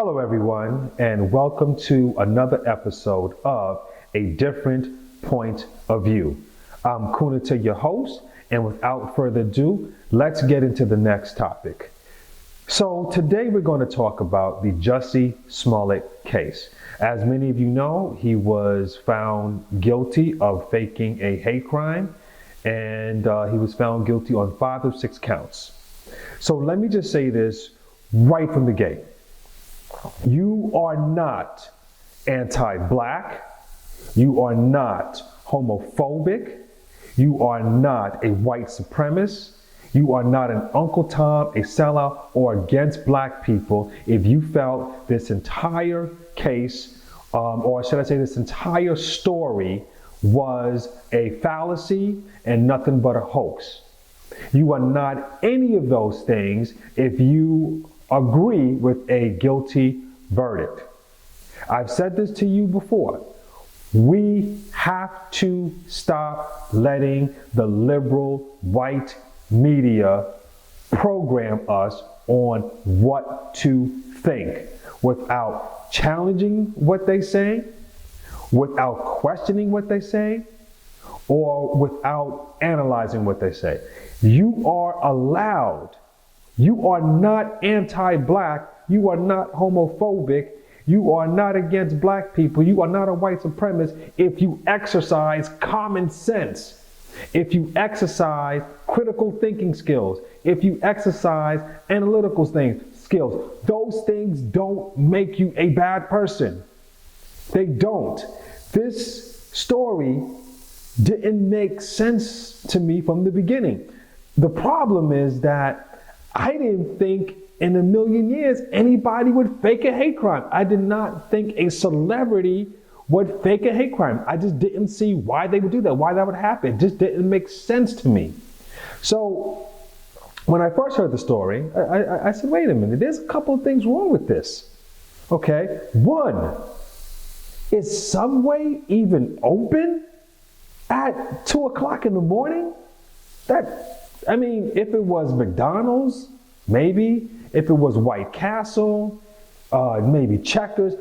Hello, everyone, and welcome to another episode of A Different Point of View. I'm KonateLilas, your host, and without further ado, let's get into the next topic. So today we're going to talk about the Jussie Smollett case. As many of you know, he was found guilty of faking a hate crime, and he was found guilty on 5 of 6 counts. So let me just say this right from the gate. You are not anti-black. You are not homophobic. You are not a white supremacist. You are not an Uncle Tom, a sellout, or against black people if you felt this entire case, or should I say this entire story, was a fallacy and nothing but a hoax. You are not any of those things if you agree with a guilty verdict. I've said this to you before. We have to stop letting the liberal white media program us on what to think without challenging what they say, without questioning what they say, or without analyzing what they say. You are allowed. You are not anti-black. You are not homophobic. You are not against black people. You are not a white supremacist if you exercise common sense, if you exercise critical thinking skills, if you exercise analytical skills. Those things don't make you a bad person. They don't. This story didn't make sense to me from the beginning. The problem is that I didn't think in a million years anybody would fake a hate crime. I did not think a celebrity would fake a hate crime. I just didn't see why they would do that, why that would happen. It just didn't make sense to me. So when I first heard the story, I said, wait a minute, there's a couple of things wrong with this. Okay, one, is Subway even open at 2 o'clock in the morning? If it was McDonald's, maybe. If it was White Castle, maybe Checkers,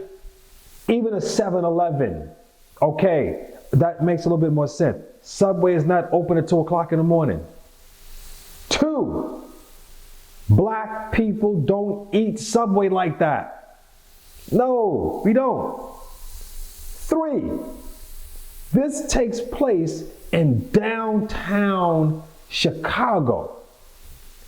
even a 7-Eleven. Okay, that makes a little bit more sense. Subway is not open at 2 o'clock in the morning. 2, black people don't eat Subway like that. No, we don't. 3, this takes place in downtown Chicago.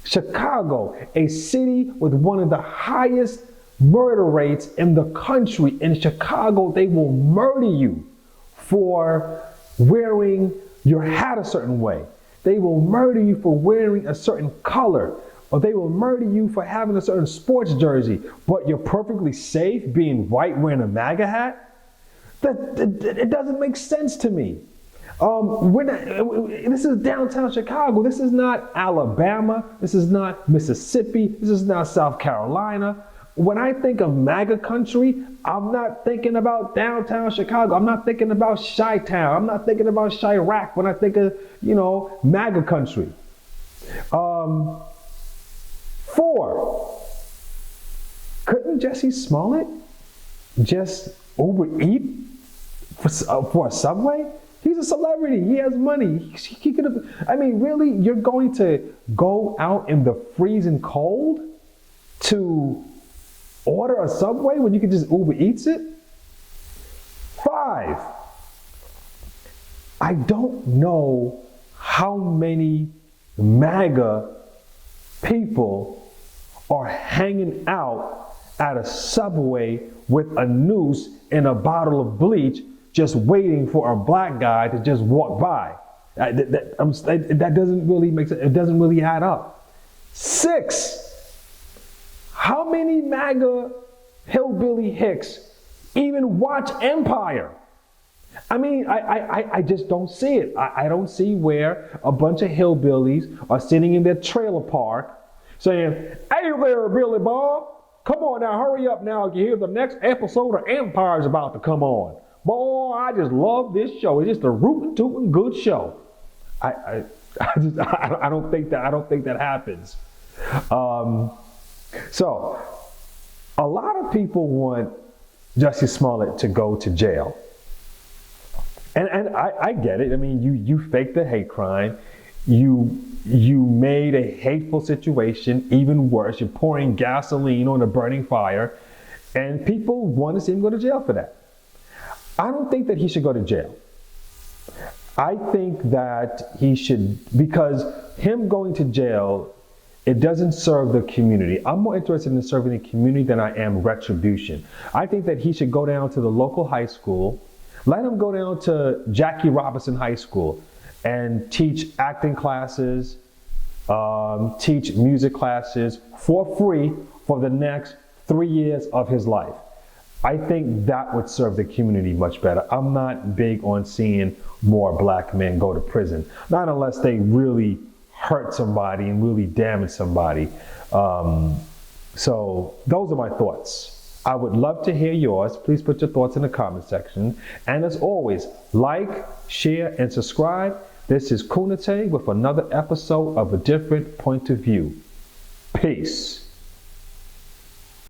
Chicago, a city with one of the highest murder rates in the country. In Chicago, they will murder you for wearing your hat a certain way. They will murder you for wearing a certain color, or they will murder you for having a certain sports jersey, but you're perfectly safe being white wearing a MAGA hat? It doesn't make sense to me. This is downtown Chicago. This is not Alabama. This is not Mississippi. This is not South Carolina. When I think of MAGA country, I'm not thinking about downtown Chicago. I'm not thinking about Chi-Town. I'm not thinking about Chirac when I think of, MAGA country. 4, couldn't Jussie Smollett just Uber eat for a Subway? He's a celebrity. He has money. He could have. Really, you're going to go out in the freezing cold to order a Subway when you can just Uber Eats it? 5, I don't know how many MAGA people are hanging out at a Subway with a noose and a bottle of bleach, just waiting for a black guy to just walk by. That doesn't really make sense. It doesn't really add up. 6, how many MAGA hillbilly hicks even watch Empire? I just don't see it. I don't see where a bunch of hillbillies are sitting in their trailer park saying, "Hey there, Billy Bob, come on now, hurry up now. You hear the next episode of Empire is about to come on. Boy, I just love this show. It's just a rootin' tootin' good show." I don't think that happens. So a lot of of people want Jussie Smollett to go to jail. And I get it. I mean, you faked the hate crime. You made a hateful situation even worse. You're pouring gasoline on a burning fire. And people want to see him go to jail for that. I don't think that he should go to jail. I think that he should, because him going to jail, it doesn't serve the community. I'm more interested in serving the community than I am retribution. I think that he should go down to the local high school. Let him go down to Jackie Robinson High School and teach acting classes, teach music classes for free for the next 3 years of his life. I think that would serve the community much better. I'm not big on seeing more black men go to prison, not unless they really hurt somebody and really damage somebody. So those are my thoughts. I would love to hear yours. Please put your thoughts in the comment section. And as always, like, share, and subscribe. This is Konate with another episode of A Different Point of View. Peace.